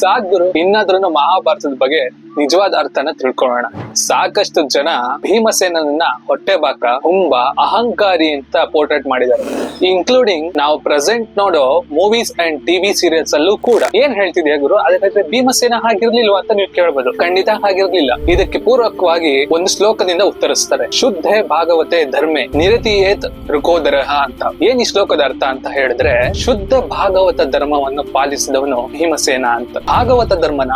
ಸಾಕು ಇನ್ನಾದ್ರೂ ಮಹಾಭಾರತದ ಬಗ್ಗೆ ನಿಜವಾದ ಅರ್ಥನ ತಿಳ್ಕೊಳ್ಳೋಣ. ಸಾಕಷ್ಟು ಜನ ಭೀಮಸೇನನ್ನ ಹೊಟ್ಟೆಬಾಕ, ಹುಂಬ, ಅಹಂಕಾರಿ ಅಂತ ಪೋರ್ಟ್ರೇಟ್ ಮಾಡಿದ್ದಾರೆ. ಇನ್ಕ್ಲೂಡಿಂಗ್ ನಾವು ಪ್ರೆಸೆಂಟ್ ನೋಡೋ ಮೂವೀಸ್ ಅಂಡ್ ಟಿವಿ ಸೀರಿಯಲ್ಸ್ ಅಲ್ಲೂ ಕೂಡ. ಏನ್ ಹೇಳ್ತಿದ್ಯಾ ಗುರು, ಅದಕ್ಕೆ ಭೀಮಸೇನ ಹಾಗಿರ್ಲಿಲ್ವಾ ಅಂತ ನೀವು ಕೇಳ್ಬೋದು. ಖಂಡಿತ ಹಾಗಿರ್ಲಿಲ್ಲ. ಇದಕ್ಕೆ ಪೂರ್ವಕವಾಗಿ ಒಂದು ಶ್ಲೋಕದಿಂದ ಉತ್ತರಿಸ್ತಾರೆ. ಶುದ್ಧೇ ಭಾಗವತೆ ಧರ್ಮೆ ನಿರತಿಯೇತ್ ಋಕೋದರಃ ಅಂತ. ಏನ್ ಈ ಶ್ಲೋಕದ ಅರ್ಥ ಅಂತ ಹೇಳಿದ್ರೆ, ಶುದ್ಧ ಭಾಗವತ ಧರ್ಮವನ್ನು ಪಾಲಿಸಿದವನು ಭೀಮಸೇನ ಅಂತ. ಭಾಗವತ ಧರ್ಮನ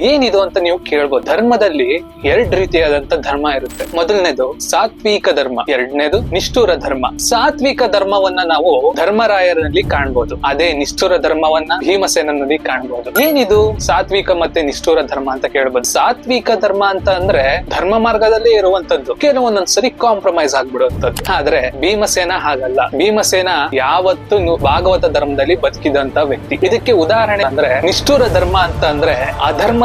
ಏನಿದು ಅಂತ ನೀವು ಕೇಳ್ಬೋದು. ಧರ್ಮದಲ್ಲಿ ಎರಡ್ ರೀತಿಯಾದಂತ ಧರ್ಮ ಇರುತ್ತೆ. ಮೊದಲನೇದು ಸಾತ್ವಿಕ ಧರ್ಮ, ಎರಡನೇದು ನಿಷ್ಠುರ ಧರ್ಮ. ಸಾತ್ವಿಕ ಧರ್ಮವನ್ನ ನಾವು ಧರ್ಮರಾಯರಲ್ಲಿ ಕಾಣ್ಬೋದು, ಅದೇ ನಿಷ್ಠುರ ಧರ್ಮವನ್ನ ಭೀಮಸೇನಲ್ಲಿ ಕಾಣ್ಬೋದು. ಏನಿದು ಸಾತ್ವಿಕ ಮತ್ತೆ ನಿಷ್ಠುರ ಧರ್ಮ ಅಂತ ಕೇಳ್ಬೋದು. ಸಾತ್ವಿಕ ಧರ್ಮ ಅಂತ ಅಂದ್ರೆ ಧರ್ಮ ಮಾರ್ಗದಲ್ಲಿ ಇರುವಂತದ್ದು, ಕೆಲವೊಂದೊಂದ್ಸರಿ ಕಾಂಪ್ರಮೈಸ್ ಆಗ್ಬಿಡುವಂತದ್ದು. ಆದ್ರೆ ಭೀಮಸೇನ ಹಾಗಲ್ಲ. ಭೀಮಸೇನ ಯಾವತ್ತು ಭಾಗವತ ಧರ್ಮದಲ್ಲಿ ಬದುಕಿದಂತ ವ್ಯಕ್ತಿ. ಇದಕ್ಕೆ ಉದಾಹರಣೆ ಅಂದ್ರೆ ನಿಷ್ಠುರ ಧರ್ಮ ಅಂತ ಅಂದ್ರೆ ಅಧರ್ಮ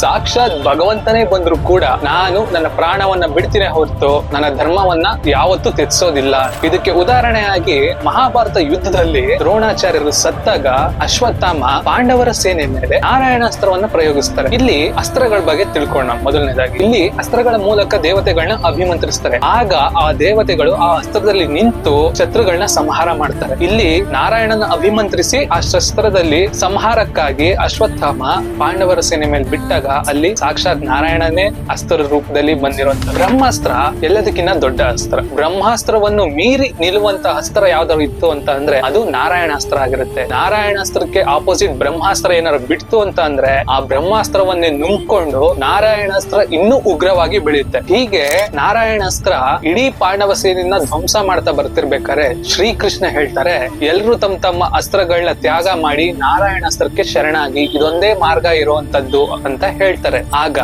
ಸಾಕ್ಷಾತ್ ಭಗವಂತನೇ ಬಂದ್ರು ಕೂಡ ನಾನು ನನ್ನ ಪ್ರಾಣವನ್ನ ಬಿಡ್ತೀನಿ ಹೊರತು ನನ್ನ ಧರ್ಮವನ್ನ ಯಾವತ್ತೂ ತೆಗೆಸೋದಿಲ್ಲ. ಇದಕ್ಕೆ ಉದಾಹರಣೆಯಾಗಿ ಮಹಾಭಾರತ ಯುದ್ಧದಲ್ಲಿ ದ್ರೋಣಾಚಾರ್ಯರು ಸತ್ತಾಗ ಅಶ್ವತ್ಥಾಮ ಪಾಂಡವರ ಸೇನೆ ಮೇಲೆ ನಾರಾಯಣಾಸ್ತ್ರವನ್ನ ಪ್ರಯೋಗಿಸ್ತಾರೆ. ಇಲ್ಲಿ ಅಸ್ತ್ರಗಳ ಬಗ್ಗೆ ತಿಳ್ಕೊಳ್ಳೋಣ. ಮೊದಲನೇದಾಗಿ ಇಲ್ಲಿ ಅಸ್ತ್ರಗಳ ಮೂಲಕ ದೇವತೆಗಳನ್ನ ಅಭಿಮಂತ್ರಿಸ್ತಾರೆ. ಆಗ ಆ ದೇವತೆಗಳು ಆ ಅಸ್ತ್ರದಲ್ಲಿ ನಿಂತು ಶತ್ರುಗಳನ್ನ ಸಂಹಾರ ಮಾಡ್ತಾರೆ. ಇಲ್ಲಿ ನಾರಾಯಣನ ಅಭಿಮಂತ್ರಿಸಿ ಆ ಶಸ್ತ್ರದಲ್ಲಿ ಸಂಹಾರಕ್ಕಾಗಿ ಅಶ್ವತ್ಥಾಮ ಪಾಂಡವರ ಸೇನೆ ಮೇಲೆ ಬಿಟ್ಟಾಗ ಅಲ್ಲಿ ಸಾಕ್ಷಾತ್ ನಾರಾಯಣನೇ ಅಸ್ತ್ರ ರೂಪದಲ್ಲಿ ಬಂದಿರುವಂತ ಬ್ರಹ್ಮಾಸ್ತ್ರ ಎಲ್ಲದಕ್ಕಿಂತ ದೊಡ್ಡ ಅಸ್ತ್ರ. ಬ್ರಹ್ಮಾಸ್ತ್ರವನ್ನು ಮೀರಿ ನಿಲ್ಲುವಂತ ಅಸ್ತ್ರ ಯಾವ್ದಾದ್ರು ಇತ್ತು ಅಂತ ಅಂದ್ರೆ ಅದು ನಾರಾಯಣಾಸ್ತ್ರ ಆಗಿರುತ್ತೆ. ನಾರಾಯಣಾಸ್ತ್ರಕ್ಕೆ ಆಪೋಸಿಟ್ ಬ್ರಹ್ಮಾಸ್ತ್ರ ಏನಾದ್ರು ಬಿಡ್ತು ಅಂತ ಅಂದ್ರೆ ಆ ಬ್ರಹ್ಮಾಸ್ತ್ರವನ್ನೇ ನುಂಗ್ಕೊಂಡು ನಾರಾಯಣಾಸ್ತ್ರ ಇನ್ನೂ ಉಗ್ರವಾಗಿ ಬೆಳೆಯುತ್ತೆ. ಹೀಗೆ ನಾರಾಯಣಾಸ್ತ್ರ ಇಡೀ ಪಾಂಡವ ಸೇನೆಯನ್ನ ಧ್ವಂಸ ಮಾಡ್ತಾ ಬರ್ತಿರ್ಬೇಕಾದ್ರೆ ಶ್ರೀಕೃಷ್ಣ ಹೇಳ್ತಾರೆ, ಎಲ್ರು ತಮ್ಮ ತಮ್ಮ ಅಸ್ತ್ರಗಳನ್ನ ತ್ಯಾಗ ಮಾಡಿ ನಾರಾಯಣಾಸ್ತ್ರಕ್ಕೆ ಶರಣಾಗಿ, ಇದೊಂದೇ ಮಾರ್ಗ ಇರುವಂತದ್ದು ಅಂತ ಹೇಳ್ತಾರೆ. ಆಗ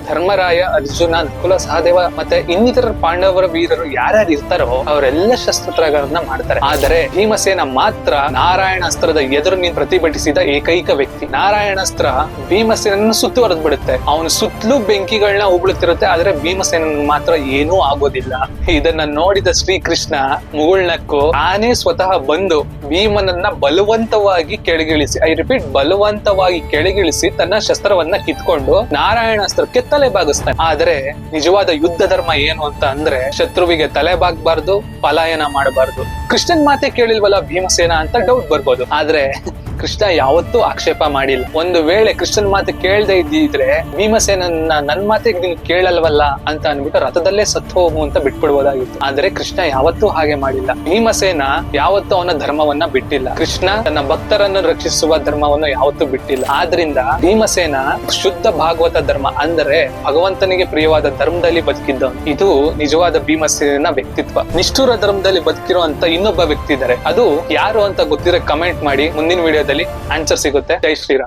ಧರ್ಮರಾಯ, ಅರ್ಜುನ, ನಕುಲ, ಸಹದೇವ ಮತ್ತೆ ಇನ್ನಿತರ ಪಾಂಡವರ ವೀರರು ಯಾರ್ಯಾರು ಇರ್ತಾರೋ ಅವರೆಲ್ಲ ಶಸ್ತ್ರಗಳನ್ನ ಮಾಡ್ತಾರೆ. ಆದರೆ ಭೀಮಸೇನ ಮಾತ್ರ ನಾರಾಯಣಾಸ್ತ್ರದ ಎದುರು ನೀನು ಪ್ರತಿಭಟಿಸಿದ ಏಕೈಕ ವ್ಯಕ್ತಿ. ನಾರಾಯಣಾಸ್ತ್ರ ಭೀಮಸೇನನ್ನು ಸುತ್ತುವರೆದು ಬಿಡುತ್ತೆ. ಅವನು ಸುತ್ತಲೂ ಬೆಂಕಿಗಳನ್ನ ಉಗುಳುತ್ತಿರುತ್ತೆ, ಆದ್ರೆ ಭೀಮಸೇನ ಮಾತ್ರ ಏನೂ ಆಗೋದಿಲ್ಲ. ಇದನ್ನ ನೋಡಿದ ಶ್ರೀಕೃಷ್ಣ ಮುಗುಳ್ನಕ್ಕು ತಾನೇ ಸ್ವತಃ ಬಂದು ಭೀಮನನ್ನ ಬಲವಂತವಾಗಿ ಕೆಳಗಿಳಿಸಿ, ಐ ರಿಪೀಟ್, ಬಲವಂತವಾಗಿ ಕೆಳಗಿಳಿಸಿ ತನ್ನ ಶಸ್ತ್ರವನ್ನ ಕಿತ್ಕೊಂಡು ನಾರಾಯಣಾಸ್ತ್ರಕ್ಕೆ ತಲೆ ಬಾಗಿಸ್ತಾನೆ. ಆದ್ರೆ ನಿಜವಾದ ಯುದ್ಧ ಧರ್ಮ ಏನು ಅಂತ ಅಂದ್ರೆ ಶತ್ರುವಿಗೆ ತಲೆ ಬಾಗಬಾರ್ದು, ಪಲಾಯನ ಮಾಡಬಾರ್ದು. ಕೃಷ್ಣನ್ ಮಾತೆ ಕೇಳಿಲ್ವಲ್ಲ ಭೀಮಸೇನ ಅಂತ ಡೌಟ್ ಬರ್ಬೋದು. ಆದ್ರೆ ಕೃಷ್ಣ ಯಾವತ್ತೂ ಆಕ್ಷೇಪ ಮಾಡಿಲ್ಲ. ಒಂದು ವೇಳೆ ಕೃಷ್ಣನ್ ಮಾತು ಕೇಳದೆ ಇದ್ದಿದ್ರೆ ಭೀಮಸೇನನ್ನ ನನ್ ಮಾತಿಗೆ ನೀನ್ ಕೇಳಲ್ವಲ್ಲ ಅಂತ ಅನ್ಬಿಟ್ಟು ರಥದಲ್ಲೇ ಸತ್ತು ಹೋಗು ಅಂತ ಬಿಟ್ಬಿಡ್ಬೋದಾಗಿತ್ತು. ಆದ್ರೆ ಕೃಷ್ಣ ಯಾವತ್ತೂ ಹಾಗೆ ಮಾಡಿಲ್ಲ. ಭೀಮಸೇನ ಯಾವತ್ತೂ ಅವನ ಧರ್ಮವನ್ನ ಬಿಟ್ಟಿಲ್ಲ. ಕೃಷ್ಣ ತನ್ನ ಭಕ್ತರನ್ನು ರಕ್ಷಿಸುವ ಧರ್ಮವನ್ನು ಯಾವತ್ತೂ ಬಿಟ್ಟಿಲ್ಲ. ಆದ್ರಿಂದ ಭೀಮಸೇನ ಶುದ್ಧ ಭಾಗವತ ಧರ್ಮ ಅಂದರೆ ಭಗವಂತನಿಗೆ ಪ್ರಿಯವಾದ ಧರ್ಮದಲ್ಲಿ ಬದುಕಿದ್ದವನು. ಇದು ನಿಜವಾದ ಭೀಮಸೇನ ವ್ಯಕ್ತಿತ್ವ. ನಿಷ್ಠುರ ಧರ್ಮದಲ್ಲಿ ಬದುಕಿರುವಂತ ಇನ್ನೊಬ್ಬ ವ್ಯಕ್ತಿ ಇದ್ದಾರೆ. ಅದು ಯಾರು ಅಂತ ಗೊತ್ತಿದ್ರೆ ಕಮೆಂಟ್ ಮಾಡಿ. ಮುಂದಿನ ವಿಡಿಯೋದಲ್ಲಿ ಆನ್ಸರ್ ಸಿಗುತ್ತೆ. ಜೈ ಶ್ರೀರಾಮ್.